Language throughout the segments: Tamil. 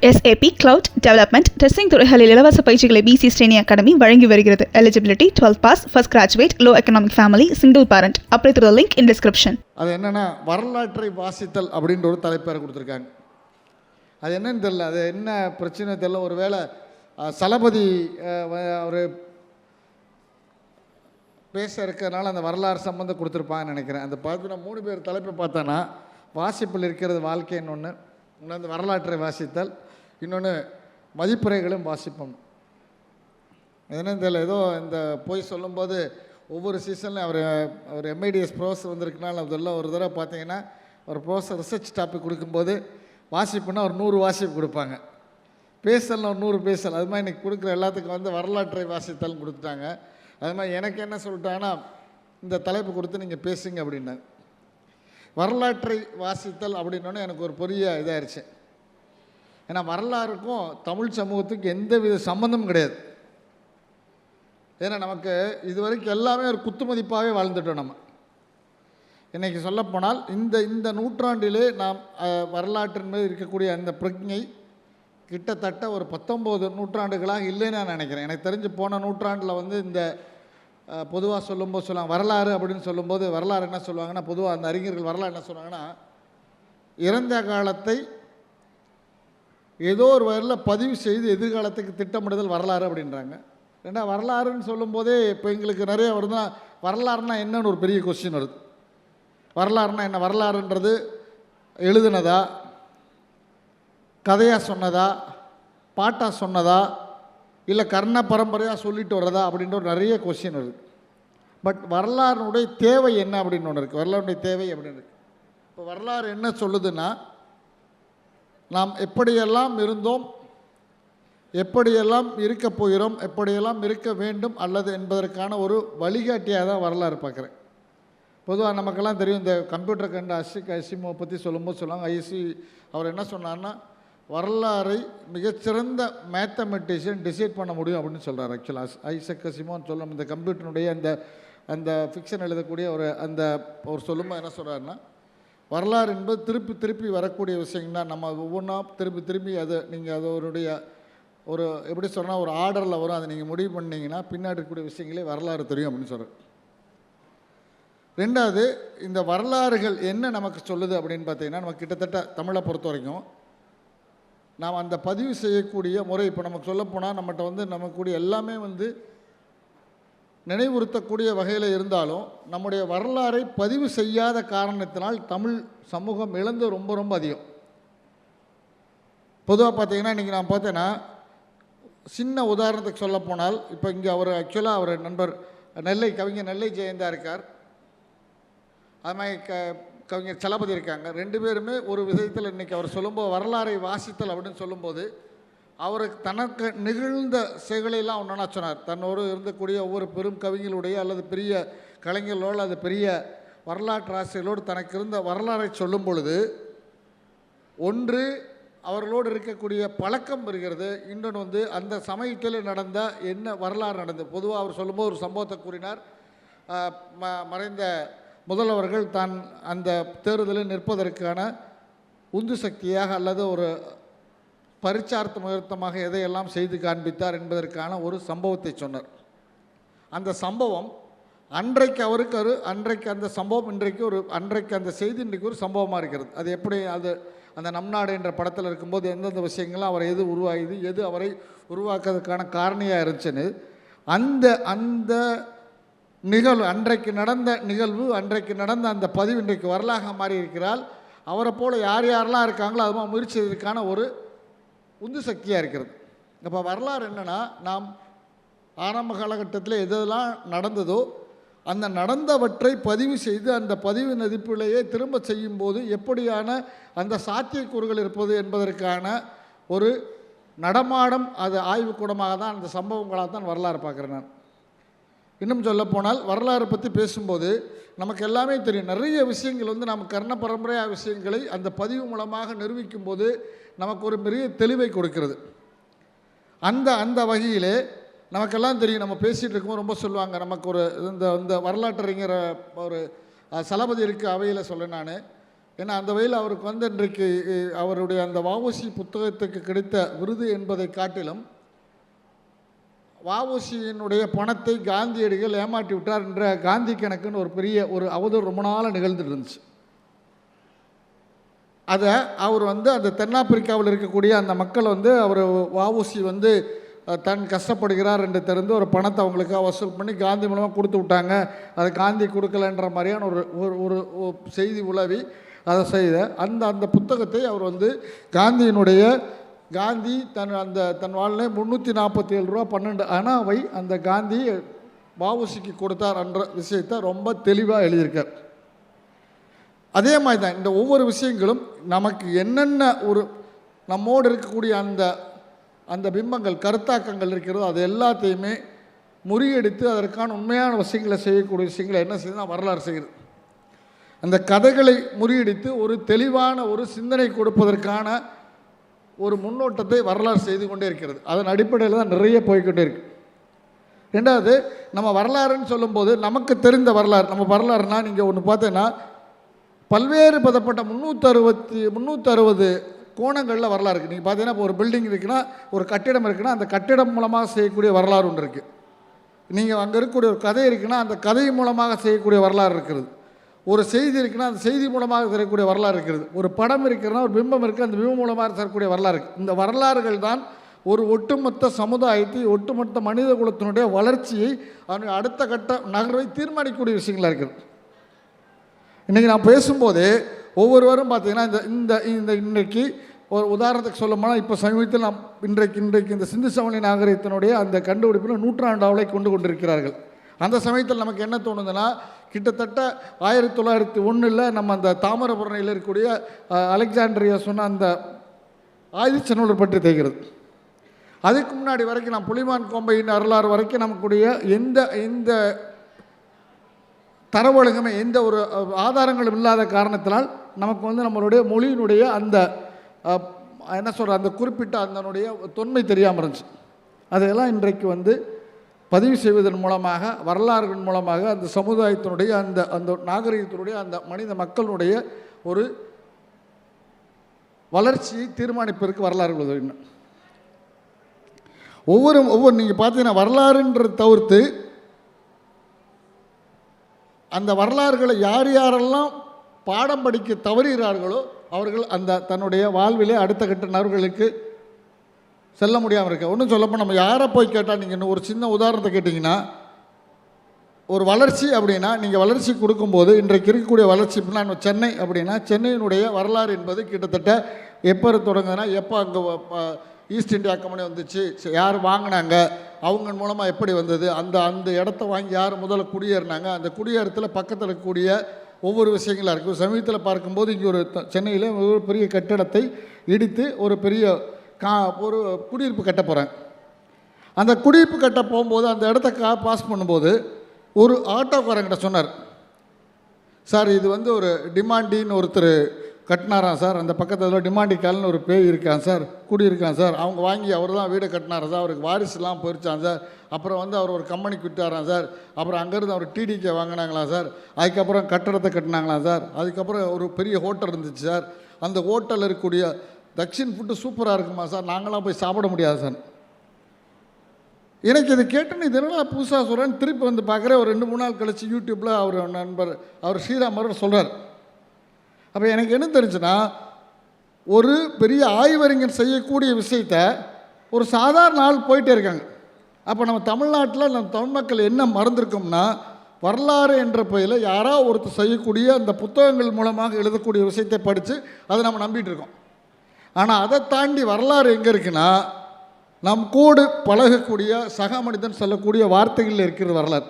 SAP Cloud Development Testing துறைகளில் இலவச பயிற்சிகளை BC Straining Academy வழங்கி வருகிறது. Eligibility 12 pass, first graduate, low economic family, single parent. Apply through the link in description. அது என்னன்னா வரலாற்றை வாசித்தல் அப்படின்ற ஒரு தலைப்பேரை கொடுத்துருக்காங்க. அது என்னன்னு தெரியல, அது என்ன பிரச்சனை தெரியல. ஒருவேளை சலபதி அவர் பேச இருக்கிறதுனால அந்த வரலாறு சம்மந்தம் கொடுத்துருப்பாங்கன்னு நினைக்கிறேன். அந்த பார்த்து நான் 3 பேர் தலைப்பை பார்த்தோன்னா வாசிப்பில் இருக்கிறது வாழ்க்கைன்னு ஒன்று, இன்னொன்று வரலாற்றை வாசித்தல், இன்னொன்று மதிப்புரைகளும் வாசிப்போம். என்னன்னு தெரியல, ஏதோ இந்த போய் சொல்லும்போது ஒவ்வொரு சீசன்லையும் அவர் MIDS ப்ரொஃபஸர் வந்திருக்கனால அதெல்லாம் ஒரு தடவை பார்த்தீங்கன்னா ஒரு ப்ரொஃபஸர் ரிசர்ச் டாபிக் கொடுக்கும்போது வாசிப்புன்னா ஒரு 100 வாசிப்பு கொடுப்பாங்க, பேசல்னா ஒரு 100 பேசல். அது மாதிரி இன்றைக்கி கொடுக்குற எல்லாத்துக்கும் வரலாற்றை வாசித்தல் கொடுத்துட்டாங்க. அது மாதிரி எனக்கு என்ன சொல்லிட்டாங்கன்னா இந்த தலைப்பு கொடுத்து நீங்கள் பேசுங்க அப்படின்னாங்க. வரலாற்றை வாசித்தல் அப்படின்னோடனே எனக்கு ஒரு பெரிய இதாகிடுச்சு. ஏன்னா வரலாறுக்கும் தமிழ் சமூகத்துக்கு எந்த வித சம்மந்தமும் கிடையாது. ஏன்னா நமக்கு இது வரைக்கும் எல்லாமே ஒரு குத்துமதிப்பாகவே வாழ்ந்துட்டோம். நம்ம இன்றைக்கி சொல்லப்போனால் இந்த நூற்றாண்டிலே நாம் வரலாற்றின் மீது இருக்கக்கூடிய அந்த பிரஜை கிட்டத்தட்ட ஒரு 19 நூற்றாண்டுகளாக இல்லைன்னு நான் நினைக்கிறேன். எனக்கு தெரிஞ்சு போன நூற்றாண்டில் இந்த பொதுவாக சொல்லும்போது சொல்லுவாங்க வரலாறு அப்படின்னு சொல்லும்போது வரலாறு என்ன சொல்லுவாங்கன்னா, பொதுவாக அந்த அறிஞர்கள் வரலாறு என்ன சொல்லுவாங்கன்னா, இறந்த காலத்தை ஏதோ ஒரு வகையில் பதிவு செய்து எதிர்காலத்துக்கு திட்டமிடுதல் வரலாறு அப்படின்றாங்க. ஏன்னா வரலாறுன்னு சொல்லும்போதே இப்போ எங்களுக்கு நிறைய வருதுன்னா வரலாறுனா என்னன்னு ஒரு பெரிய கொஸ்டின் வருது. வரலாறுனா என்ன? வரலாறுன்றது எழுதுனதா, கதையாக சொன்னதா, பாட்டாக சொன்னதா, இல்லை கர்ண பரம்பரையாக சொல்லிட்டு வர்றதா அப்படின்ற ஒரு நிறைய கொஸ்டின் வருது. பட் வரலாறுனுடைய தேவை என்ன அப்படின்னு ஒன்று இருக்குது. வரலாறுடைய தேவை அப்படின்னு இருக்குது. இப்போ வரலாறு என்ன சொல்லுதுன்னா, நாம் எப்படியெல்லாம் இருந்தோம், எப்படியெல்லாம் இருக்க போகிறோம், எப்படியெல்லாம் இருக்க வேண்டும் அல்லது என்பதற்கான ஒரு வழிகாட்டியாக தான் வரலாறு பார்க்குறேன். பொதுவாக நமக்கெல்லாம் தெரியும், இந்த கம்ப்யூட்டர் கண்ட அசிமோவை பற்றி சொல்லும்போது சொல்லுவாங்க, அவர் என்ன சொன்னார்னா, வரலாறை மிகச்சிறந்த மேத்தமெட்டிஷியன் டிசைட் பண்ண முடியும் அப்படின்னு சொல்கிறார். ஆக்சுவலாக ஐசக் அசிமோன்னு சொல்லும் இந்த கம்ப்யூட்டருடைய அந்த ஃபிக்ஷன் எழுதக்கூடிய ஒரு சொல்லும்போது என்ன சொல்கிறாருன்னா, வரலாறு என்பது திருப்பி திருப்பி வரக்கூடிய விஷயம்னா நம்ம ஒவ்வொன்றா திரும்பி அதை நீங்கள் அதோடைய ஒரு எப்படி சொன்னால் ஒரு ஆர்டரில் வரும், அதை நீங்கள் முடிவு பண்ணிங்கன்னா பின்னாடி இருக்கக்கூடிய விஷயங்களே வரலாறு தெரியும் அப்படின்னு சொல்கிறார். ரெண்டாவது, இந்த வரலாறுகள் என்ன நமக்கு சொல்லுது அப்படின்னு பார்த்தீங்கன்னா, நம்ம கிட்டத்தட்ட தமிழை பொறுத்த வரைக்கும் நாம் அந்த பதிவு செய்யக்கூடிய முறை, இப்போ நமக்கு சொல்லப்போனால் நம்மகிட்ட நமக்குடைய எல்லாமே நினைவுறுத்தக்கூடிய வகையில் இருந்தாலும் நம்முடைய வரலாறை பதிவு செய்யாத காரணத்தினால் தமிழ் சமூகம் இழந்து ரொம்ப ரொம்ப அதிகம். பொதுவாக பார்த்தீங்கன்னா இன்றைக்கி நான் பார்த்தேன்னா, சின்ன உதாரணத்துக்கு சொல்லப்போனால் இப்போ இங்கே ஆக்சுவலாக அவர் நண்பர் கவிஞர் நெல்லை ஜெயந்தா இருக்கார், அது மாதிரி கவிஞர் சலபதி இருக்காங்க. 2 பேருமே ஒரு விதத்தில் இன்றைக்கி அவர் சொல்லும்போது வரலாறை வாசித்தல் அப்படின்னு சொல்லும்போது அவருக்கு தனக்கு நிகழ்ந்த செயலையெல்லாம் ஒன்றா சொன்னார். தன்னோடு இருந்தக்கூடிய ஒவ்வொரு பெரும் கவிஞர்களுடைய அல்லது பெரிய கலைஞர்களோடு அல்லது பெரிய வரலாற்று ஆசிரியர்களோடு தனக்கு இருந்த வரலாறை சொல்லும் பொழுது ஒன்று அவர்களோடு இருக்கக்கூடிய பழக்கம் வருகிறது, இன்னொன்று அந்த சமயத்தில் நடந்த என்ன வரலாறு நடந்தது. பொதுவாக அவர் சொல்லும்போது ஒரு சம்பவத்தை கூறினார். மறைந்த முதல்வர்கள் தான் அந்த தேர்தலில் நிற்பதற்கான உந்து சக்தியாக அல்லது ஒரு பரிச்சார்த்த முயற்சமாக எதையெல்லாம் செய்து காண்பித்தார் என்பதற்கான ஒரு சம்பவத்தை சொன்னார். அந்த சம்பவம் அன்றைக்கு அந்த சம்பவம் அன்றைக்கு அந்த செய்தி இன்றைக்கு ஒரு சம்பவமாக இருக்கிறது. அது எப்படி அந்த நம் நாடு என்ற படத்தில் இருக்கும்போது எந்தெந்த விஷயங்கள்லாம் அவரை எது உருவாகுது, எது அவரை உருவாக்குறதுக்கான காரணியாக இருந்துச்சுன்னு அந்த நிகழ்வு அன்றைக்கு நடந்த அந்த பதிவு இன்றைக்கு வரலாக மாறி இருக்கிறால், அவரை போல் யாரெல்லாம் இருக்காங்களோ அது மாதிரி முயற்சி செய்வதற்கான ஒரு உந்து சக்தியாக இருக்கிறது. இப்போ வரலாறு என்னென்னா, நாம் ஆரம்ப காலகட்டத்தில் எதெல்லாம் நடந்ததோ அந்த நடந்தவற்றை பதிவு செய்து அந்த பதிவு மதிப்பிலேயே திரும்ப செய்யும்போது எப்படியான அந்த சாத்தியக்கூறுகள் இருப்பது என்பதற்கான ஒரு நடமாடம், அது ஆய்வுக்கூடமாக தான் அந்த சம்பவங்களாக தான் வரலாறு பார்க்குறேன் நான். இன்னும் சொல்லப்போனால் வரலாறு பற்றி பேசும்போது நமக்கு எல்லாமே தெரியும். நிறைய விஷயங்கள் நம்ம கர்ண பரம்பரையாக விஷயங்களை அந்த பதிவு மூலமாக நிரூபிக்கும் போது நமக்கு ஒரு பெரிய தெளிவை கொடுக்கிறது. அந்த வகையிலே நமக்கெல்லாம் தெரியும். நம்ம பேசிகிட்டு இருக்கும்போது ரொம்ப சொல்லுவாங்க, நமக்கு ஒரு இந்த வரலாற்றறிஞர் ஒரு சலபதி இருக்க அவையில் சொல்ல நான் ஏன்னா அந்த வகையில் அவருக்கு வந்து இன்றைக்கு அவருடைய அந்த வஉசி புத்தகத்துக்கு கிடைத்த விருது என்பதை காட்டிலும் வஉசியினுடைய பணத்தை காந்தியடிகள் ஏமாற்றி விட்டார் என்ற காந்தி கணக்குன்னு ஒரு பெரிய ஒரு அவதூறு ரொம்ப நாளாக நிகழ்ந்துட்டு இருந்துச்சு. அதை அவர் வந்து அந்த தென்னாப்பிரிக்காவில் இருக்கக்கூடிய அந்த மக்கள் வந்து அவர் வஉசி வந்து தன் கஷ்டப்படுகிறார் என்று தெரிந்து ஒரு பணத்தை அவங்களுக்காக வசூல் பண்ணி காந்தி மூலமாக கொடுத்து விட்டாங்க, அதை காந்தி கொடுக்கலன்ற மாதிரியான ஒரு ஒரு செய்தி உலவி அதை செய்த அந்த புத்தகத்தை அவர் வந்து காந்தி தன் வாழ்நிலை 347 ரூபா 12 அணாவை அந்த காந்தி வஉசிக்கு கொடுத்தார் என்ற விஷயத்தை ரொம்ப தெளிவாக எழுதியிருக்கார். அதே மாதிரி தான் இந்த ஒவ்வொரு விஷயங்களும் நமக்கு என்னென்ன ஒரு நம்மோடு இருக்கக்கூடிய அந்த பிம்பங்கள் கருத்தாக்கங்கள் இருக்கிறதோ அது எல்லாத்தையுமே முறியடித்து அதற்கான உண்மையான விஷயங்களை செய்யக்கூடிய விஷயங்களை என்ன செய்யுதுன்னா வரலாறு செய்கிறது. அந்த கதைகளை முறியடித்து ஒரு தெளிவான ஒரு சிந்தனை கொடுப்பதற்கான ஒரு முன்னோட்டத்தை வரலாறு செய்து கொண்டே இருக்கிறது. அதன் அடிப்படையில் தான் நிறைய போய்கொண்டே இருக்கு. ரெண்டாவது, நம்ம வரலாறுன்னு சொல்லும்போது நமக்கு தெரிந்த வரலாறு, நம்ம வரலாறுனா நீங்கள் ஒன்று பார்த்தீங்கன்னா பல்வேறு பதப்பட்ட 360 கோணங்களில் வரலாறு இருக்குது. நீங்கள் பார்த்தீங்கன்னா இப்போ ஒரு பில்டிங் இருக்குன்னா, ஒரு கட்டிடம் இருக்குன்னா, அந்த கட்டிடம் மூலமாக செய்யக்கூடிய வரலாறு ஒன்று இருக்குது. நீங்கள் அங்கே இருக்கக்கூடிய ஒரு கதை இருக்குன்னா, அந்த கதை மூலமாக செய்யக்கூடிய வரலாறு இருக்கிறது. ஒரு செய்தி இருக்குன்னா, அந்த செய்தி மூலமாக தரக்கூடிய வரலாறு இருக்கிறது. ஒரு படம் இருக்கிறதுனா, ஒரு பிம்பம் இருக்குது, அந்த பிம்பம் மூலமாக தரக்கூடிய வரலாறு இருக்குது. இந்த வரலாறுகள் தான் ஒரு ஒட்டுமொத்த சமுதாயத்தை, ஒட்டுமொத்த மனித குலத்தினுடைய வளர்ச்சியை, அவனுடைய அடுத்த கட்ட நகர்வை தீர்மானிக்கக்கூடிய விஷயங்களாக இருக்குது. இன்றைக்கி நான் பேசும்போதே ஒவ்வொருவரும் பார்த்தீங்கன்னா இந்த இன்றைக்கு ஒரு உதாரணத்துக்கு சொல்லப்போனால் இப்போ சமீபத்தில் இன்றைக்கு இந்த சிந்து சமவெளி நாகரிகத்தினுடைய அந்த கண்டுபிடிப்பில் 100ஆண்டு கொண்டு கொண்டிருக்கிறார்கள். அந்த சமயத்தில் நமக்கு என்ன தோணுதுன்னா, கிட்டத்தட்ட 1901 நம்ம அந்த தாமிரபரணியில் இருக்கக்கூடிய அலெக்சாண்ட்ரியா சொன்ன அந்த ஆயுதச்சநூலர் பற்றி தெரிகிறது. அதுக்கு முன்னாடி வரைக்கும் நான் புலிமான் கோம்பையின் வரலாறு வரைக்கும் நமக்குடைய எந்த தரவொழுங்குமே எந்த ஒரு ஆதாரங்களும் இல்லாத காரணத்தினால் நமக்கு வந்து நம்மளுடைய மொழியினுடைய அந்த என்ன சொல்கிற அந்த குறிப்பிட்ட அதனுடைய தொன்மை தெரியாமல் இருந்துச்சு. அதையெல்லாம் இன்றைக்கு வந்து பதிவு செய்வதன் மூலமாக, வரலாறுகள் மூலமாக அந்த சமுதாயத்தினுடைய அந்த நாகரிகத்தினுடைய அந்த மனித மக்களுடைய ஒரு வளர்ச்சியை தீர்மானிப்பதற்கு வரலாறுகள் உதவி. ஒவ்வொரு நீங்கள் பார்த்தீங்கன்னா வரலாறுன்றது தவிர்த்து அந்த வரலாறுகளை யாரெல்லாம் பாடம் படிக்க தவறுகிறார்களோ அவர்கள் அந்த தன்னுடைய வாழ்விலே அடுத்த கட்ட நபர்களுக்கு செல்ல முடியாமல் இருக்க. ஒன்றும் சொல்லப்போ நம்ம யாரை போய் கேட்டால், நீங்கள் இன்னும் ஒரு சின்ன உதாரணத்தை கேட்டிங்கன்னா, ஒரு வளர்ச்சி அப்படின்னா நீங்கள் வளர்ச்சி கொடுக்கும்போது இன்றைக்கு இருக்கக்கூடிய வளர்ச்சி இப்படின்னா சென்னை அப்படின்னா சென்னையினுடைய வரலாறு என்பது கிட்டத்தட்ட எப்போ தொடங்குதுன்னா, எப்போ அங்கே ஈஸ்ட் இந்தியா கம்பெனி வந்துச்சு, யார் வாங்கினாங்க, அவங்க மூலமாக எப்படி வந்தது, அந்த இடத்த வாங்கி யார் முதல்ல குடியேறினாங்க, அந்த குடியேறத்தில் பக்கத்தில் இருக்கக்கூடிய ஒவ்வொரு விஷயங்களாக இருக்குது. சமீபத்தில் பார்க்கும்போது இங்கே ஒரு சென்னையில் ஒரு பெரிய கட்டிடத்தை இடித்து ஒரு பெரிய ஒரு குடியிருப்பு கட்ட போகிறேன். அந்த குடியிருப்பு கட்ட போகும்போது அந்த இடத்த பாஸ் பண்ணும்போது ஒரு ஆட்டோக்காரங்கிட்ட சொன்னார், சார் இது வந்து ஒரு டிமாண்டின்னு ஒருத்தர் கட்டினாரான் சார், அந்த பக்கத்தில் டிமாண்டிக்கால்னு ஒரு பேய் இருக்கான் சார், குடியிருக்கான் சார், அவங்க வாங்கி அவர் தான் வீடு கட்டினாரா சார், அவருக்கு வாரிசுலாம் போயிருச்சான் சார், அப்புறம் வந்து அவர் ஒரு கம்பெனிக்கு விட்டாரான் சார், அப்புறம் அங்கேருந்து அவர் டிடிகே வாங்கினாங்களாம் சார், அதுக்கப்புறம் கட்டடத்தை கட்டினாங்களாம் சார், அதுக்கப்புறம் ஒரு பெரிய ஹோட்டல் இருந்துச்சு சார், அந்த ஹோட்டலில் இருக்கக்கூடிய தக்ஷின் ஃபுட்டு சூப்பராக இருக்குமா சார், நாங்களாம் போய் சாப்பிட முடியாது சார். எனக்கு இது கேட்டுன்னு இது என்ன புதுசாக சொல்கிறேன்னு திருப்பி வந்து பார்க்குறேன். ஒரு 2-3 நாள் கழிச்சு யூடியூப்பில் அவர் நண்பர் அவர் ஸ்ரீராம் அவர் சொல்கிறார். அப்போ எனக்கு என்ன தெரிஞ்சுன்னா, ஒரு பெரிய ஆய்வறிஞர் செய்யக்கூடிய விஷயத்தை ஒரு சாதாரண ஆள் போயிட்டே இருக்காங்க. அப்போ நம்ம தமிழ்நாட்டில் நம்ம தமிழ் மக்கள் என்ன மறந்துருக்கோம்னா, வரலாறு என்ற பெயரில் யாராவது ஒருத்தர் செய்யக்கூடிய அந்த புத்தகங்கள் மூலமாக எழுதக்கூடிய விஷயத்தை படித்து அதை நம்ம நம்பிட்டு இருக்கோம். ஆனால் அதை தாண்டி வரலாறு எங்கே இருக்குன்னா, நம் கூட பழகக்கூடிய சக மனிதன் சொல்லக்கூடிய வார்த்தைகளில் இருக்கிறது வரலாறு.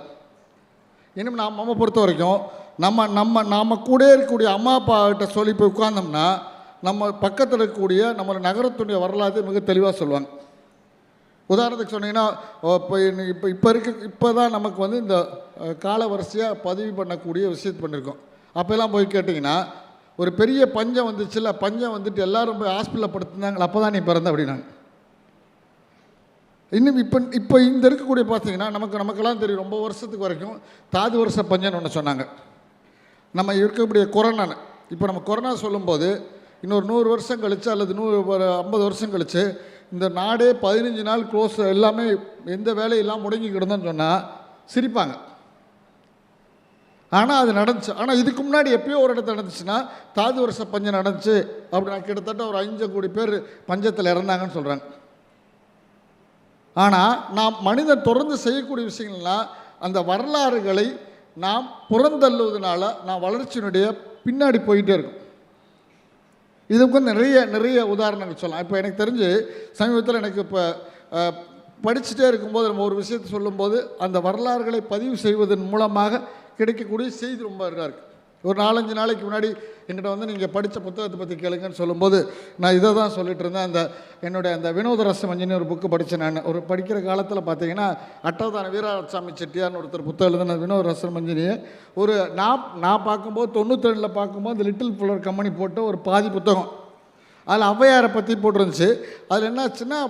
இன்னும் நம்ம பொறுத்த வரைக்கும் நம்ம கூட இருக்கக்கூடிய அம்மா அப்பா கிட்ட சொல்லி போய் உட்கார்ந்தோம்னா நம்ம பக்கத்தில் இருக்கக்கூடிய நம்மளோட நகரத்துடைய வரலாறு மிக தெளிவாக சொல்லுவாங்க. உதாரணத்துக்கு சொன்னீங்கன்னா, இப்போ தான் நமக்கு வந்து இந்த கால வரிசையாக பதிவு பண்ணக்கூடிய விஷயத்தை பண்ணியிருக்கோம். அப்போல்லாம் போய் கேட்டிங்கன்னா, ஒரு பெரிய பஞ்சம் வந்துச்சுல்ல, பஞ்சம் வந்துட்டு எல்லோரும் போய் ஹாஸ்பிட்டலில் படுத்துனாங்க, அப்போ தான் நீ பிறந்த அப்படின்னாங்க. இன்னும் இப்போ இந்த இருக்கக்கூடிய பார்த்தீங்கன்னா நமக்கெல்லாம் தெரியும், ரொம்ப வருஷத்துக்கு வரைக்கும் தாது வருஷ பஞ்சம்னு ஒன்று சொன்னாங்க. நம்ம இருக்கக்கூடிய கொரோனா இப்போ நம்ம கொரோனா சொல்லும்போது இன்னொரு 100 வருஷம் கழித்து அல்லது 50 வருஷம் கழித்து இந்த நாடே 15 நாள் க்ளோஸ், எல்லாமே எந்த வேலையெல்லாம் முடங்கி கிடந்தோன்னு சொன்னால் சிரிப்பாங்க. ஆனால் அது நடந்துச்சு. ஆனால் இதுக்கு முன்னாடி எப்பயோ ஒரு இடத்துல நடந்துச்சுன்னா தாது வருஷ பஞ்சம் நடந்துச்சு அப்படின்னா கிட்டத்தட்ட ஒரு 5 கோடி பேர் பஞ்சத்தில் இறந்தாங்கன்னு சொல்கிறாங்க. ஆனால் நாம் மனிதன் தொடர்ந்து செய்யக்கூடிய விஷயங்கள்லாம் அந்த வரலாறுகளை நாம் புறந்தள்ளுவதனால நான் வளர்ச்சியினுடைய பின்னாடி போயிட்டே இருக்கும். இதுக்கு நிறைய உதாரணங்கள் சொல்லலாம். இப்போ எனக்கு தெரிஞ்சு சமீபத்தில் எனக்கு இப்போ படிச்சுட்டே இருக்கும்போது நம்ம ஒரு விஷயத்தை சொல்லும்போது அந்த வரலாறுகளை பதிவு செய்வதன் மூலமாக கிடைக்கக்கூடிய செய்தி ரொம்ப இதாக இருக்குது. ஒரு 4-5 நாளைக்கு முன்னாடி என்கிட்ட வந்து நீங்கள் படித்த புத்தகத்தை பற்றி கேளுங்கன்னு சொல்லும்போது நான் இதை தான் சொல்லிட்டு இருந்தேன். என்னுடைய அந்த வினோத ரசமஞ்சினி ஒரு புக்கு படித்தேன். நான் ஒரு படிக்கிற காலத்தில் பார்த்தீங்கன்னா அட்டவதான வீராசாமி செட்டியார்னு ஒருத்தர் புத்தகம் எழுதுன வினோத ரசமஞ்சினியை ஒரு நான் பார்க்கும்போது 92 பார்க்கும்போது லிட்டில் புலர் கம்பெனி போட்ட ஒரு பாதி புத்தகம். அதில் ஔவையாரை பற்றி போட்டிருந்துச்சு. அதில் என்னாச்சுன்னா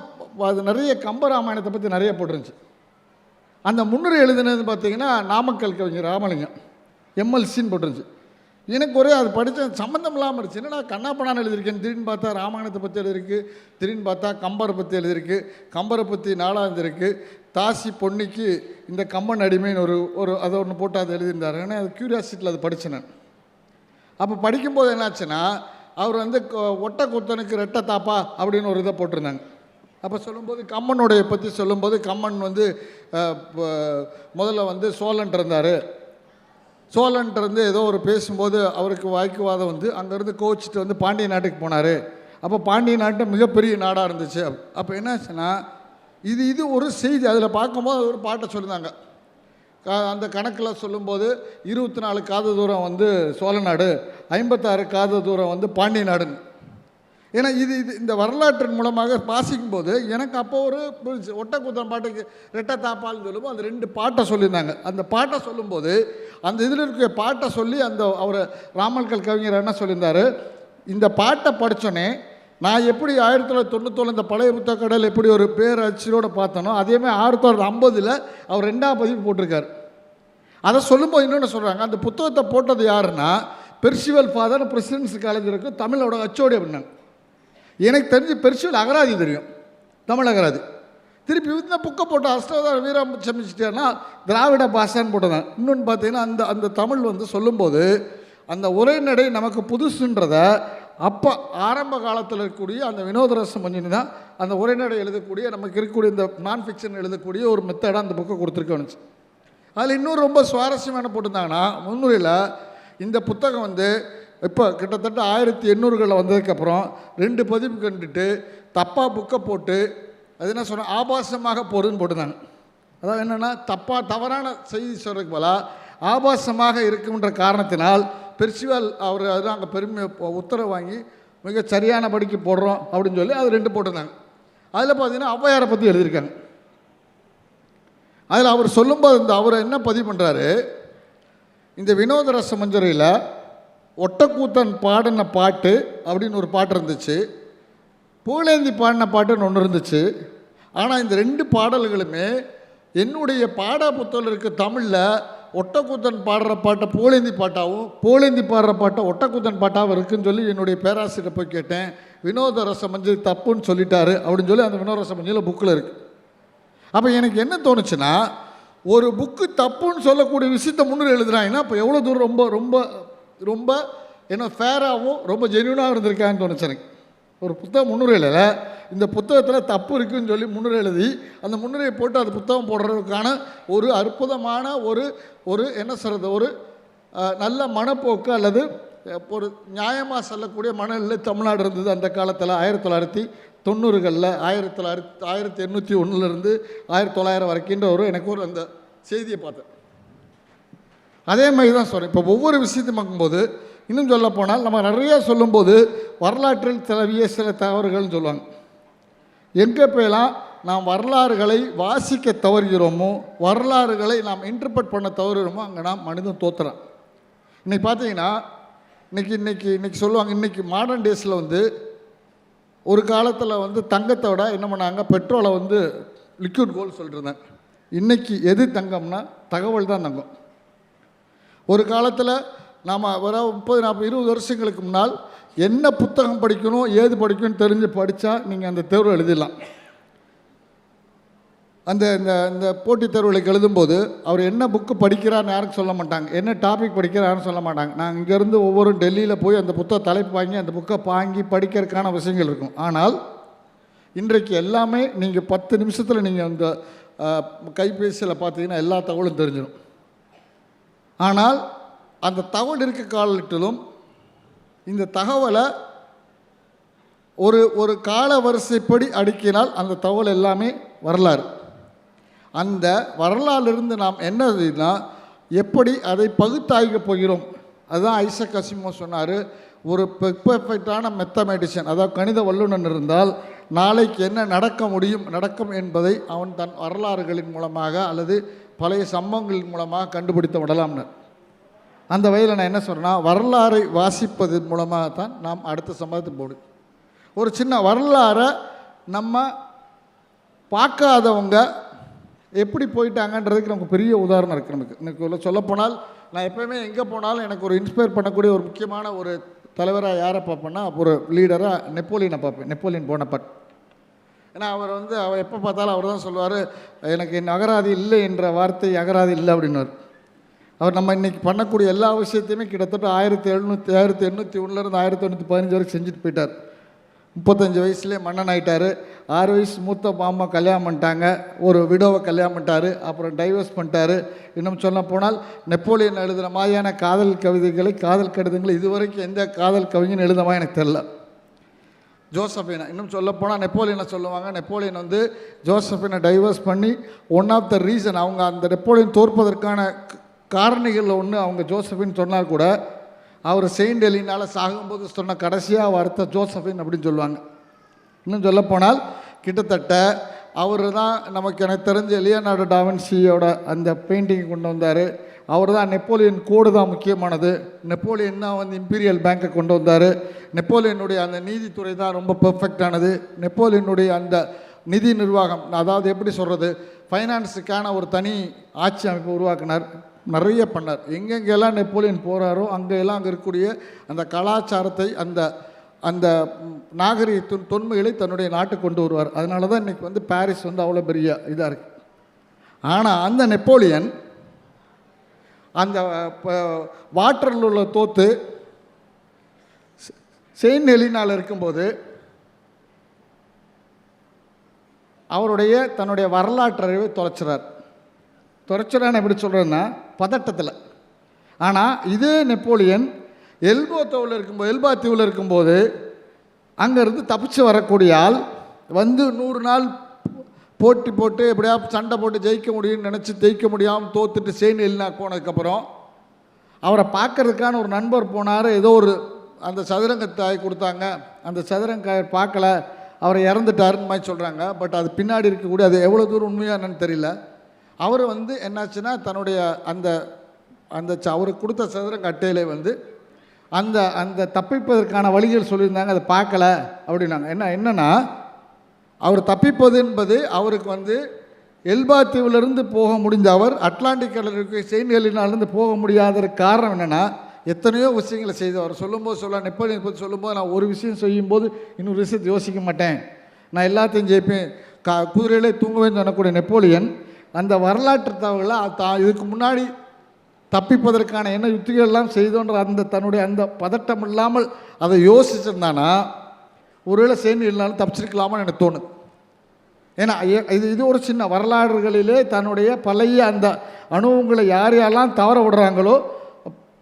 அது நிறைய கம்பராமாயணத்தை பற்றி நிறைய போட்டிருந்துச்சு. அந்த முன்னுரை எழுதுனது பார்த்தீங்கன்னா நாமக்கல் கவிஞர் ராமலிங்கம் எம்எல்சின்னு போட்டிருந்துச்சு. எனக்கு ஒரே அது படித்த சம்மந்தம் இல்லாமல் இருந்துச்சு. என்னடா கண்ணாப்பண்ணான்னு எழுதியிருக்கேன். திடீர்னு பார்த்தா ராமாயணத்தை பற்றி எழுதியிருக்கு, திடீர்னு பார்த்தா கம்பரை பற்றி எழுதியிருக்கு, கம்பரை பற்றி நாளாக இருக்குது, தாசி பொன்னிக்கு இந்த கம்பன் அடிமைன்னு ஒரு அதை ஒன்று போட்டு அதை எழுதியிருந்தார். ஏன்னா அது க்யூரியாசிட்டியில் அது படித்தேன் நான். அப்போ படிக்கும்போது என்னாச்சுன்னா அவர் வந்து ஒட்டை குத்தனுக்கு ரெட்டை தாப்பா அப்படின்னு ஒரு இதை போட்டிருந்தாங்க. அப்போ சொல்லும்போது கம்மனுடைய பற்றி சொல்லும்போது கம்மன் வந்து முதல்ல வந்து சோழன்ட்டு இருந்தார். சோழன்ட்டு ஏதோ ஒரு பேசும்போது அவருக்கு வாக்குவாதம் வந்து அங்கேருந்து கோச்சிட்டு வந்து பாண்டிய நாட்டுக்கு போனார். அப்போ பாண்டிய நாட்டு மிகப்பெரிய நாடாக இருந்துச்சு. அப்போ என்னாச்சுன்னா இது ஒரு செய்தி. அதில் பார்க்கும்போது ஒரு பாட்டை சொல்லியிருந்தாங்க. அந்த கணக்கில் சொல்லும்போது 24 காத தூரம் வந்து சோழ நாடு, 56 காத தூரம் வந்து பாண்டிய நாடுன்னு. ஏன்னா இது இந்த வரலாற்றின் மூலமாக வாசிக்கும்போது எனக்கு அப்போ ஒரு ஒட்டக்கூத்தன் பாட்டுக்கு ரெட்டை தாப்பால்னு சொல்லும்போது அந்த 2 பாட்டை சொல்லியிருந்தாங்க. அந்த பாட்டை சொல்லும்போது அந்த இதில் இருக்க பாட்டை சொல்லி அந்த அவர் ராமல்கல் கவிஞர் என்ன சொல்லியிருந்தார், இந்த பாட்டை படித்தோன்னே நான் எப்படி 1991 இந்த பழைய புத்தக கடல் எப்படி ஒரு பேரச்சியோடு பார்த்தனோ அதேமாதிரி 1950 அவர் 2ஆம் பதிப்பு போட்டிருக்கார். அதை சொல்லும்போது இன்னொன்று சொல்கிறாங்க, அந்த புத்தகத்தை போட்டது யாருன்னா பெர்சிவல் ஃபாதர் பிரசிடென்சி காலேஜ் இருக்கும் தமிழோட அச்சோடி அப்படின்னாங்க. எனக்கு தெரிஞ்சு பெர்சிவல் அகராதி தெரியும், தமிழ் அகராதி. திருப்பி இந்த புக்கை போட்டு அஷ்டவதார வீராசாமி செட்டியார்னா திராவிட பாஷான்னு போட்டதான். இன்னொன்று பார்த்தீங்கன்னா அந்த தமிழ் வந்து சொல்லும்போது அந்த உரைநடை நமக்கு புதுசுன்றதை அப்போ ஆரம்ப காலத்தில் இருக்கக்கூடிய அந்த வினோத ரசமஞ்சினி தான் அந்த உரைநடை எழுதக்கூடிய நமக்கு இருக்கக்கூடிய இந்த நான் ஃபிக்ஷன் எழுதக்கூடிய ஒரு மெத்தடாக அந்த புக்கை கொடுத்துருக்கோன்னு. அதில் இன்னும் ரொம்ப சுவாரஸ்யமான போட்டிருந்தாங்கன்னா முன்னுரையில் இந்த புத்தகம் வந்து இப்போ கிட்டத்தட்ட 1800களில் வந்ததுக்கப்புறம் 2 பதிப்பு கண்டுட்டு தப்பாக புக்கை போட்டு அது என்ன சொன்னால் ஆபாசமாக போடுதுன்னு போட்டுருந்தாங்க. அதாவது என்னென்னா தவறான செய்தி சொல்கிறதுக்கு போல் ஆபாசமாக இருக்குன்ற காரணத்தினால் பெர்சிவல் அவர் அதுதான் அங்கே பெருமை உத்தரவு வாங்கி மிக சரியான படிக்கு போடுறோம் அப்படின்னு சொல்லி அது 2 போட்டிருந்தாங்க. அதில் பார்த்தீங்கன்னா ஔவையாரை பற்றி எழுதியிருக்காங்க. அதில் அவர் சொல்லும்போது அவர் என்ன பதிவு பண்ணுறாரு, இந்த வினோத ரச மஞ்சரியில் ஒட்டக்கூத்தன் பாடின பாட்டு அப்படின்னு ஒரு பாட்டு இருந்துச்சு, புகழேந்தி பாடின பாட்டுன்னு ஒன்று இருந்துச்சு. ஆனால் இந்த 2 பாடல்களுமே என்னுடைய பாட புத்தகம் இருக்க தமிழில் ஒட்டக்கூத்தன் பாடுற பாட்டை புகழேந்தி பாட்டாகவும் புகழேந்தி பாடுற பாட்டை ஒட்டக்கூத்தன் பாட்டாகவும் இருக்குதுன்னு சொல்லி என்னுடைய பேராசிரியரை போய் கேட்டேன். வினோத ரச மஞ்சள் தப்புன்னு சொல்லிட்டாரு அப்படின்னு சொல்லி அந்த வினோத ரச மஞ்சள் புக்கில் இருக்குது. அப்போ எனக்கு என்ன தோணுச்சுன்னா, ஒரு புக்கு தப்புன்னு சொல்லக்கூடிய விஷயத்தை முன்னுரை எழுதுறாங்கன்னா இப்போ எவ்வளோ தூரம் ரொம்ப ரொம்ப ரொம்ப என்ன ஃபேராகவும் ரொம்ப ஜென்யூனாக இருந்திருக்கான்னு தோணுச்சு எனக்கு. ஒரு புத்தகம் முன்னுரையில் இந்த புத்தகத்தில் தப்பு இருக்குதுன்னு சொல்லி முன்னுரை எழுதி அந்த முன்னுரையை போட்டு அது புத்தகம் போடுறதுக்கான ஒரு அற்புதமான ஒரு என்ன சொல்கிறது ஒரு நல்ல மனப்போக்கு அல்லது ஒரு நியாயமாக சொல்லக்கூடிய மனநிலை தமிழ்நாடு இருந்தது அந்த காலத்தில். 1990களில் 1801 1900 வரைக்கின்ற எனக்கு ஒரு அந்த செய்தியை பார்த்தேன். அதே மாதிரி தான் சொல்கிறேன். இப்போ ஒவ்வொரு விஷயத்தையும் பார்க்கும்போது இன்னும் சொல்ல போனால் நம்ம நிறையா சொல்லும்போது வரலாற்றில் தவிய சில தவறுகள்னு சொல்லுவாங்க. எங்கே போயெல்லாம் நாம் வரலாறுகளை வாசிக்க தவறுகிறோமோ, வரலாறுகளை நாம் இன்டர்பிரட் பண்ண தவறுகிறோமோ அங்கே நாம் மனிதன் தோற்றுறான். இன்றைக்கி பார்த்தீங்கன்னா இன்றைக்கி சொல்லுவாங்க, இன்றைக்கி மாடர்ன் டேஸில் வந்து ஒரு காலத்தில் வந்து தங்கத்தை விட என்ன பண்ணாங்க, பெட்ரோலை வந்து லிக்விட் கோல்டு சொல்லிட்டு இருந்தாங்க. இன்றைக்கி எது தங்கம்னா தகவல் தான் தங்கம். ஒரு காலத்தில் நாம் ஒரு 30, 40, 20 வருஷங்களுக்கு முன்னால் என்ன புத்தகம் படிக்கணும் ஏது படிக்கணும்னு தெரிஞ்சு படித்தா நீங்கள் அந்த தேர்வு எழுதிடலாம். அந்த இந்த இந்த போட்டித் தேர்வுகளுக்கு எழுதும்போது அவர் என்ன புக்கு படிக்கிறான்னு யாருக்கும் சொல்ல மாட்டாங்க, என்ன டாபிக் படிக்கிறாருன்னு சொல்ல மாட்டாங்க. நான் இங்கேருந்து ஒவ்வொரு டெல்லியில் போய் அந்த புத்தக தலைப்பு வாங்கி அந்த புக்கை வாங்கி படிக்கிறதுக்கான விஷயங்கள் இருக்கும். ஆனால் இன்றைக்கு எல்லாமே நீங்கள் 10 நிமிஷத்தில் நீங்கள் அந்த கைபேசியில் பார்த்தீங்கன்னா எல்லா தகவலும் தெரிஞ்சிடும். ஆனால் அந்த தகவல் இருக்க காலத்திலும் இந்த தகவலை ஒரு கால வரிசைப்படி அடுக்கினால் அந்த தகவல் எல்லாமே வரலாறு. அந்த வரலாறிலிருந்து நாம் என்னதுன்னா எப்படி அதை பகுத்தாய்க்க போகிறோம். அதுதான் ஐசக் அசிமோ சொன்னார், ஒரு பெர்ஃபெக்டான மெத்தமேட்டிஷியன், அதாவது கணித வல்லுநன் இருந்தால் நாளைக்கு என்ன நடக்கும் என்பதை அவன் தன் வரலாறுகளின் மூலமாக அல்லது பழைய சம்பவங்களின் மூலமாக கண்டுபிடித்து விடலாம்னு. அந்த வகையில் நான் என்ன சொல்கிறேன்னா, வரலாறை வாசிப்பதன் மூலமாக தான் நாம் அடுத்த சம்பவத்துக்கு போடு. ஒரு சின்ன வரலாறை நம்ம பார்க்காதவங்க எப்படி போயிட்டாங்கன்றதுக்கு நமக்கு பெரிய உதாரணம் இருக்குது. எனக்கு சொல்லப்போனால் நான் எப்போயுமே எங்கே போனாலும் எனக்கு ஒரு இன்ஸ்பயர் பண்ணக்கூடிய ஒரு முக்கியமான ஒரு தலைவராக யாரை பார்ப்பேன்னா, ஒரு லீடராக நெப்போலியனை பார்ப்பேன், நெப்போலியன் போனபார்ட். ஏன்னா அவர் எப்போ பார்த்தாலும் அவர் தான் சொல்லுவார், எனக்கு என் அகராதி இல்லை என்ற வார்த்தை அகராதி இல்லை அப்படின்னார். அவர் நம்ம இன்றைக்கி பண்ணக்கூடிய எல்லா விஷயத்தையுமே கிட்டத்தட்ட 1801 1815 வரைக்கும் செஞ்சுட்டு போயிட்டார். 35 வயசுலேயே மன்னன் ஆகிட்டார். 6 வயசு மூத்த மாமா கல்யாணம் பண்ணிட்டாங்க, ஒரு விடோவை கல்யாணம் பண்ணிட்டார், அப்புறம் டைவர்ஸ் பண்ணிட்டார். இன்னும் சொல்ல போனால் நெப்போலியன் எழுதுகிற மாதிரியான காதல் கடிதங்களை இதுவரைக்கும் எந்த காதல் கவிஞன் எழுதமா எனக்கு தெரில. ஜோசஃபினை இன்னும் சொல்லப்போனால் நெப்போலியனை சொல்லுவாங்க, நெப்போலியன் ஜோசஃபினை டைவர்ஸ் பண்ணி ஒன் ஆஃப் த ரீசன் அவங்க அந்த நெப்போலியன் தோற்பதற்கான காரணிகளில் ஒன்று அவங்க ஜோசஃபின்னு சொன்னால் கூட அவர் செயின்ட் எலினால் சாகும்போது சொன்ன கடைசியாக வார்த்தை ஜோசஃபின் அப்படின்னு சொல்லுவாங்க. இன்னும் சொல்லப்போனால் கிட்டத்தட்ட அவர் தான் எனக்கு தெரிஞ்ச லியோனார்டோ டாவின்சியோட அந்த பெயிண்டிங் கொண்டு வந்தார். அவர் தான் நெப்போலியன் கோடு தான் முக்கியமானது. நெப்போலியன் தான் இம்பீரியல் பேங்கை கொண்டு வந்தார். நெப்போலியனுடைய அந்த நீதித்துறை தான் ரொம்ப பெர்ஃபெக்டானது. நெப்போலியனுடைய அந்த நிதி நிர்வாகம், அதாவது எப்படி சொல்கிறது, ஃபைனான்ஸுக்கான ஒரு தனி ஆட்சி அமைப்பு உருவாக்கினார், நிறைய பண்ணார். எங்கெங்கெல்லாம் நெப்போலியன் போகிறாரோ அங்கெல்லாம் அங்கே இருக்கக்கூடிய அந்த கலாச்சாரத்தை அந்த அந்த நாகரிகத்தின் தொன்மைகளை தன்னுடைய நாட்டுக்கு கொண்டு வருவார். அதனால தான் இன்றைக்கி பாரிஸ் அவ்வளோ பெரிய இதாக இருக்குது. ஆனால் அந்த நெப்போலியன் அந்த வாட்டர்லூல தோற்று செயின்ட் எலினால் இருக்கும்போது தன்னுடைய வரலாற்றறிவை தொலைச்சிறான்னு எப்படி சொல்கிறதுன்னா பதட்டத்தில். ஆனால் இதே நெப்போலியன் எல்பா தீவில் இருக்கும்போது அங்கேருந்து தப்பிச்சு வரக்கூடிய ஆள் 100 நாள் போட்டு எப்படியா சண்டை போட்டு ஜெயிக்க முடியும்னு நினச்சி ஜெயிக்க முடியாமல் தோத்துட்டு செயின்ட் எலினா போனதுக்கப்புறம் அவரை பார்க்கறதுக்கான ஒரு நண்பர் போனார். ஏதோ ஒரு அந்த சதுரங்கத்தாய் கொடுத்தாங்க, அந்த சதுரங்காய் பார்க்கல, அவரை இறந்துட்டாருன்னு மாதிரி சொல்கிறாங்க. பட் அது பின்னாடி இருக்கக்கூடிய அது எவ்வளோ தூரம் உண்மையாக என்னன்னு தெரியல. அவர் என்னாச்சுன்னா தன்னுடைய அந்த அந்த அவருக்கு கொடுத்த சதுரங்க அட்டையிலே அந்த அந்த தப்பிப்பதற்கான வழிகள் சொல்லியிருந்தாங்க, அதை பார்க்கல அப்படின்னாங்க. என்னென்னா அவர் தப்பிப்பது என்பது அவருக்கு எல்பா தீவிலிருந்து போக முடிஞ்ச அவர் அட்லாண்டிக் கடலுக்கு செயின்ட் எலினாலிருந்து போக முடியாததுக்கு காரணம் என்னென்னா எத்தனையோ விஷயங்களை செய்து அவர் சொல்லும்போது நெப்போலியன் பற்றி சொல்லும்போது, நான் ஒரு விஷயம் செய்யும்போது இன்னொரு விஷயத்தை யோசிக்க மாட்டேன், நான் எல்லாத்தையும் ஜெயிப்பேன், குதிரையிலே தூங்குவேன்னு சொன்னக்கூடிய நெப்போலியன் அந்த வரலாற்று தகவலை இதுக்கு முன்னாடி தப்பிப்பதற்கான என்ன யுத்திகள்லாம் செய்தோன்ற அந்த தன்னுடைய அந்த பதட்டம் இல்லாமல் அதை யோசிச்சிருந்தானா ஒருவேளை செயின்ட் எலினாலும் தப்பிச்சிருக்கலாமான்னு எனக்கு தோணுது. ஏன்னா இது ஒரு சின்ன வரலாறுகளிலே தன்னுடைய பழைய அந்த அனுபவங்களை யாரெல்லாம் தவற விடுறாங்களோ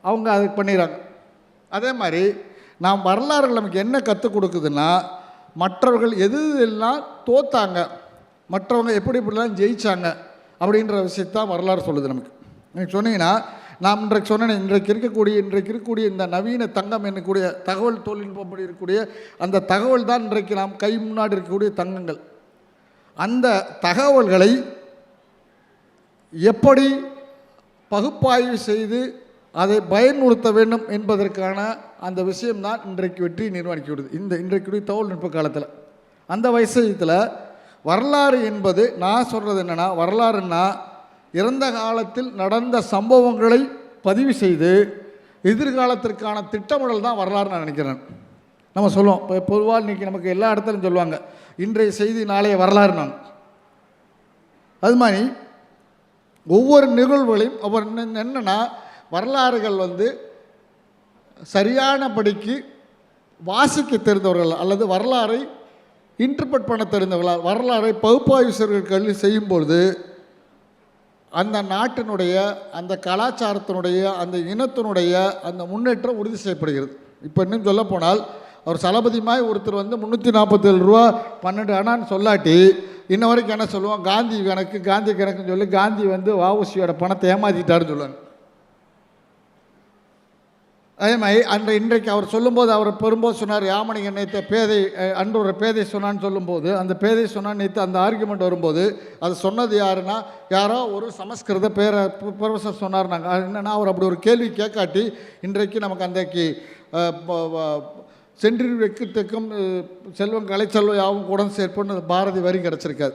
அவங்க அதை பண்ணிடுறாங்க. அதே மாதிரி நாம் வரலாறுகள் நமக்கு என்ன கற்றுக் கொடுக்குதுன்னா, மற்றவர்கள் எல்லாம் தோத்தாங்க, மற்றவங்க எப்படிலாம் ஜெயித்தாங்க அப்படின்ற விஷயத்தான் வரலாறு சொல்லுது நமக்கு. நீங்கள் சொன்னீங்கன்னா நாம் இன்றைக்கு சொன்னேன், இன்றைக்கு இருக்கக்கூடிய இந்த நவீன தங்கம் என்னக்கூடிய தகவல் தொழில்நுட்பப்படி இருக்கக்கூடிய அந்த தகவல் தான் இன்றைக்கு நாம் கை முன்னாடி இருக்கக்கூடிய தங்கங்கள். அந்த தகவல்களை எப்படி பகுப்பாய்வு செய்து அதை பயன்படுத்த வேண்டும் என்பதற்கான அந்த விஷயம்தான் இன்றைக்கு வெற்றி நிர்மாணிக்கிறது இன்றைக்கு தொழில்நுட்ப காலத்தில். அந்த விஷயத்தில் வரலாறு என்பது நான் சொல்கிறது என்னென்னா, வரலாறுன்னா இறந்த காலத்தில் நடந்த சம்பவங்களை பதிவு செய்து எதிர்காலத்திற்கான திட்டமிடல் தான் வரலாறு நான் நினைக்கிறேன். நம்ம சொல்லுவோம் இப்போ பொதுவாக இன்றைக்கி நமக்கு எல்லா இடத்துலையும் சொல்லுவாங்க இன்றைய செய்தி நாளைய வரலாறு. நான் அது மாதிரி ஒவ்வொரு நிகழ்வுகளையும் அவர் என்னென்னா வரலாறுகள் சரியானபடிக்கு வாசிக்க தெரிந்தவர்கள் அல்லது வரலாறை இன்டர்பிரட் பண்ண தெரிந்தவர்களால் வரலாறை பகுப்பாய்வு கல்வி செய்யும்பொழுது அந்த நாட்டினுடைய அந்த கலாச்சாரத்தினுடைய அந்த இனத்தினுடைய அந்த முன்னேற்றம் உறுதி செய்யப்படுகிறது. இப்போ இன்னும் சொல்ல போனால் அவர் சலபதிமாய் ஒருத்தர் 347 ரூபா 12 அணான்னு சொல்லாட்டி இன்ன வரைக்கும் என்ன சொல்லுவோம், காந்தி கணக்குன்னு சொல்லி காந்தி வஉசியோட பணத்தை ஏமாற்றிட்டாருன்னு சொல்லுவாங்க. அதே மாதிரி இன்றைக்கு அவர் சொல்லும்போது அவர் பெரும்போது சொன்னார் யாமணிக நேற்று பேதை அன்று ஒரு பேதை சொன்னான்னு சொல்லும்போது அந்த பேதை சொன்னான்னு நேற்று அந்த ஆர்குமெண்ட் வரும்போது அது சொன்னது யாருன்னா யாரோ ஒரு சமஸ்கிருத ப்ரொஃபஸர் சொன்னார். நாங்கள் என்னென்னா அவர் அப்படி ஒரு கேள்வி கேட்காட்டி இன்றைக்கு நமக்கு அன்றைக்கு சென்றி வெக்கத்துக்கும் செல்வம் கலைச்செல்வம் யாவும் கூட சேர்ப்புன்னு பாரதி வரி கிடச்சிருக்காது.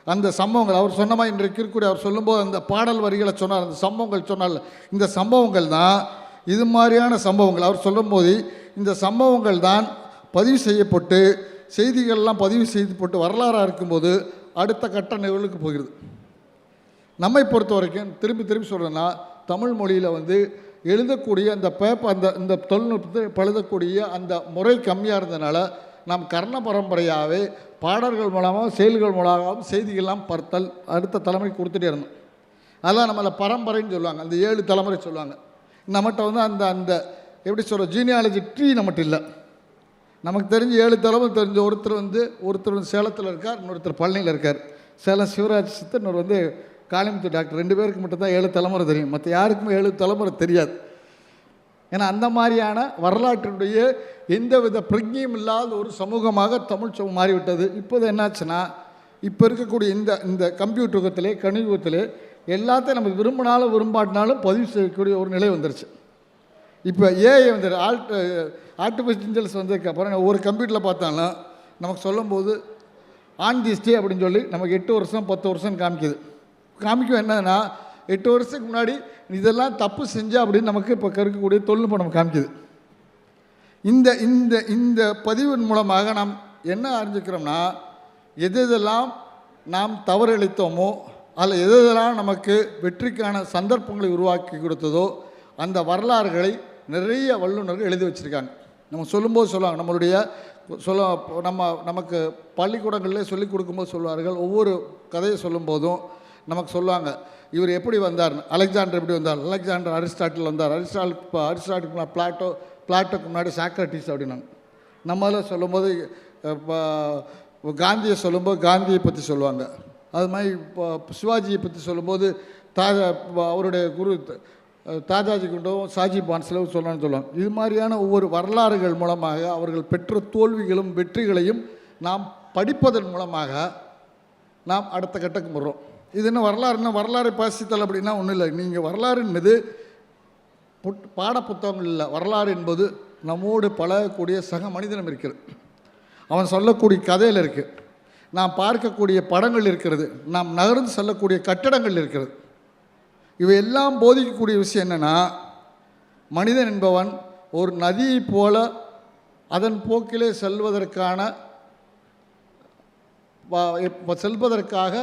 அந்த சம்பவங்கள் அவர் சொன்ன மாதிரி இன்றைக்கு இருக்கக்கூடிய அவர் சொல்லும்போது அந்த பாடல் வரிகளை சொன்னார், அந்த சம்பவங்கள் சொன்னார். இந்த சம்பவங்கள் தான் இது மாதிரியான சம்பவங்கள் அவர் சொல்லும்போது இந்த சம்பவங்கள் தான் பதிவு செய்யப்பட்டு செய்திகள்லாம் பதிவு செய்யப்பட்டு வரலாறாக இருக்கும்போது அடுத்த கட்ட நிகழ்வுக்கு போகிறது. நம்மை பொறுத்த வரைக்கும் திரும்பி சொல்கிறேன்னா தமிழ் மொழியில் எழுதக்கூடிய அந்த இந்த தொழில்நுட்பத்தை எழுதக்கூடிய அந்த முறை கம்மியாக இருந்ததுனால நாம் கர்ண பரம்பரையாகவே பாடல்கள் மூலமாகவும் செயல்கள் மூலமாகவும் செய்திகள்லாம் பர்த்தல் அடுத்த தலைமுறைக்கு கொடுத்துட்டே இருந்தோம். அதெல்லாம் நம்மளை பரம்பரைன்னு சொல்லுவாங்க. அந்த 7 தலைமுறை சொல்லுவாங்க. நம்மகிட்ட அந்த அந்த எப்படி சொல்கிற ஜீனியாலஜி ட்ரீ நம்மகிட்ட இல்லை. நமக்கு தெரிஞ்சு 7 தலைமுறை தெரிஞ்ச ஒருத்தர் சேலத்தில் இருக்கார், இன்னொருத்தர் பழனியில் இருக்கார். சேலம் சிவராஜ் சித்தர், இன்னொரு காளிமுத்து டாக்டர். 2 பேருக்கு மட்டும்தான் 7 தலைமுறை தெரியும், மற்ற யாருக்குமே 7 தலைமுறை தெரியாது. ஏன்னா அந்த மாதிரியான வரலாற்றினுடைய எந்தவித பிரஜையும் இல்லாத ஒரு சமூகமாக தமிழ் சமூகம் மாறிவிட்டது. இப்போது என்னாச்சுன்னா இப்போ இருக்கக்கூடிய இந்த கம்ப்யூட்டர் யுகத்திலே கணியுகத்திலே எல்லாத்தையும் நம்ம விரும்பினாலும் விரும்பாட்டினாலும் பதிவு செய்யக்கூடிய ஒரு நிலை வந்துருச்சு. இப்போ ஏஐ ஆர்டிஃபிஷியல் இன்டெலிஜென்ஸ் வந்ததுக்கு அப்புறம் ஒவ்வொரு கம்ப்யூட்டரில் பார்த்தாலும் நமக்கு சொல்லும்போது ஆன் தி ஸ்டே அப்படின்னு சொல்லி நமக்கு 8 வருஷம் 10 வருஷம் காமிக்கும். என்னன்னா 8 வருஷத்துக்கு முன்னாடி இதெல்லாம் தப்பு செஞ்சா அப்படின்னு நமக்கு இப்போ இருக்கக்கூடிய தொழில்நுட்பம் நம்ம காமிக்குது. இந்த இந்த இந்த பதிவின் மூலமாக நாம் என்ன அறிஞ்சிக்கிறோம்னா எதெல்லாம் நாம் தவறளித்தோமோ அதில் எதெல்லாம் நமக்கு வெற்றிக்கான சந்தர்ப்பங்களை உருவாக்கி கொடுத்ததோ அந்த வரலாறுகளை நிறைய வல்லுநர்கள் எழுதி வச்சுருக்காங்க. நம்ம சொல்லும்போது சொல்லுவாங்க, நம்மளுடைய நமக்கு பள்ளிக்கூடங்களில் சொல்லிக் கொடுக்கும்போது சொல்லுவார்கள், ஒவ்வொரு கதையை சொல்லும்போதும் நமக்கு சொல்லுவாங்க இவர் எப்படி வந்தார், அலெக்சாண்டர் எப்படி வந்தார், அலெக்சாண்டர் அரிஸ்டாட்டில் வந்தார், அரிஸ்டாட்டில் பிளாட்டோக்கு முன்னாடி சாக்ரட்டிஸ் அப்படின்னாங்க. நம்மளால் சொல்லும்போது காந்தியை சொல்லும்போது காந்தியை பற்றி சொல்லுவாங்க. அது மாதிரி இப்போ சிவாஜியை பற்றி சொல்லும்போது அவருடைய குரு தாஜாஜி குண்டும் ஷாஜி பான்ஸ்லேயும் சொல்லணும்னு சொல்லுவாங்க. இது மாதிரியான ஒவ்வொரு வரலாறுகள் மூலமாக அவர்கள் பெற்ற தோல்விகளும் வெற்றிகளையும் நாம் படிப்பதன் மூலமாக நாம் அடுத்த கட்டக்கு போடுறோம். இது என்ன வரலாறு பாசித்தல் அப்படின்னா ஒன்றும் இல்லை. நீங்கள் வரலாறு என்பது பாடப்புத்தகங்கள் இல்லை. வரலாறு என்பது நம்மோடு பழகக்கூடிய சக மனிதனம் இருக்கிறது. அவன் சொல்லக்கூடிய கதையில் இருக்குது, நாம் பார்க்கக்கூடிய படங்கள் இருக்கிறது, நாம் நகர்ந்து செல்லக்கூடிய கட்டடங்கள் இருக்கிறது. இவையெல்லாம் போதிக்கக்கூடிய விஷயம் என்னென்னா மனிதன் என்பவன் ஒரு நதியை போல அதன் போக்கிலே செல்வதற்காக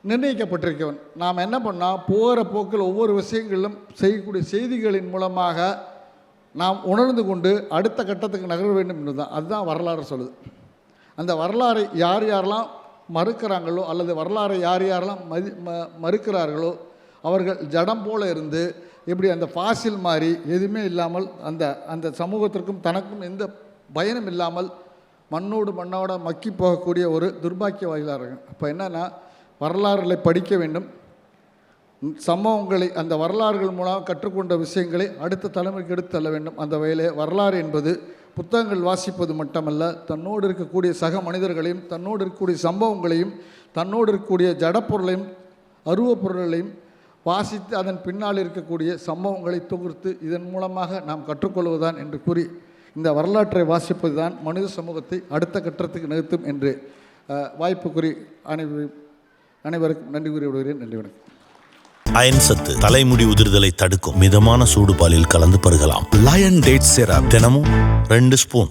நிர்ணயிக்கப்பட்டிருக்கவன். நாம் என்ன பண்ணால் போகிற போக்கில் ஒவ்வொரு விஷயங்களிலும் செய்யக்கூடிய செய்திகளின் மூலமாக நாம் உணர்ந்து கொண்டு அடுத்த கட்டத்துக்கு நகர வேண்டும் என்று தான் அதுதான் வரலாறு சொல்லுது. அந்த வரலாறை யாரெல்லாம் மறுக்கிறாங்களோ அல்லது வரலாறை யாரெல்லாம் மறுக்கிறார்களோ அவர்கள் ஜடம் போல இருந்து எப்படி அந்த ஃபாசில் மாதிரி எதுவுமே இல்லாமல் அந்த சமூகத்திற்கும் தனக்கும் எந்த பயனும் இல்லாமல் மண்ணோட மக்கி போகக்கூடிய ஒரு துர்பாக்கியவாதிகளாக இருக்கும். அப்போ என்னென்னா வரலாறுகளை படிக்க வேண்டும், சம்பவங்களை அந்த வரலாறுகள் மூலம் கற்றுக்கொண்ட விஷயங்களை அடுத்த தலைமுறைக்கு எடுத்து தள்ள வேண்டும். அந்த வகையிலே வரலாறு என்பது புத்தகங்கள் வாசிப்பது மட்டுமல்ல, தன்னோடு இருக்கக்கூடிய சக மனிதர்களையும் தன்னோடு இருக்கக்கூடிய சம்பவங்களையும் தன்னோடு இருக்கக்கூடிய ஜடப்பொருளையும் அருவப்பொருளையும் வாசித்து அதன் பின்னால் இருக்கக்கூடிய சம்பவங்களை தொகுத்து இதன் மூலமாக நாம் கற்றுக்கொள்வதுதான் என்று கூறி இந்த வரலாற்றை வாசிப்பது தான் மனித சமூகத்தை அடுத்த கட்டத்துக்கு நிறுத்தும் என்று வாய்ப்பு கூறி அனைவருக்கும் நன்றி கூறி விடுகிறேன். நன்றி, வணக்கம். அயன் சத்து, தலைமுடி உதிர்தலை தடுக்கும். மிதமான சூடு பாலில் கலந்து பருகலாம். லயன் டேட் சிரப் தினமும் 2 ஸ்பூன்.